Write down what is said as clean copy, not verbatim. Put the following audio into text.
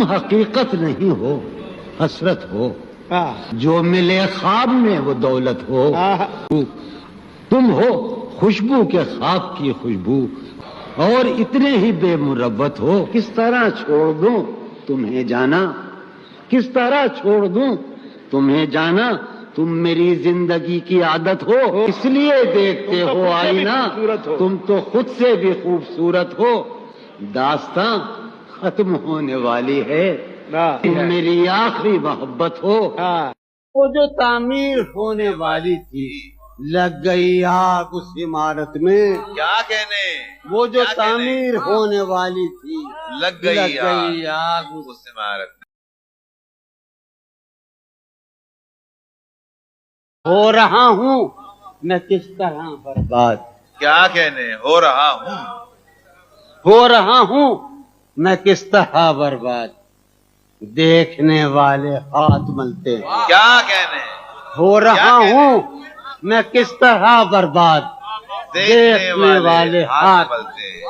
تم حقیقت نہیں ہو، حسرت ہو، جو ملے خواب میں وہ دولت ہو، تم ہو خوشبو کے خاک کی خوشبو اور اتنے ہی بے مروت ہو۔ کس طرح چھوڑ دوں تمہیں جانا، کس طرح چھوڑ دوں تمہیں جانا، تم میری زندگی کی عادت ہو، اس لیے دیکھتے ہو آئینہ، تم تو خود سے بھی خوبصورت ہو۔ داستاں ختم ہونے والی ہے، تم میری آخری محبت ہو۔ وہ جو تعمیر ہونے والی تھی لگ گئی آگ اس عمارت میں، کیا کہنے، وہ جو تعمیر ہونے والی تھی لگ گئی آگ اس عمارت میں۔ ہو رہا ہوں میں کس طرح برباد، کیا کہنے، ہو رہا ہوں، ہو رہا ہوں میں کس طرح برباد، دیکھنے والے ہاتھ ملتے ہیں۔ کیا کہنے، ہو رہا ہوں میں کس طرح برباد، دیکھنے والے ہاتھ ملتے ہیں۔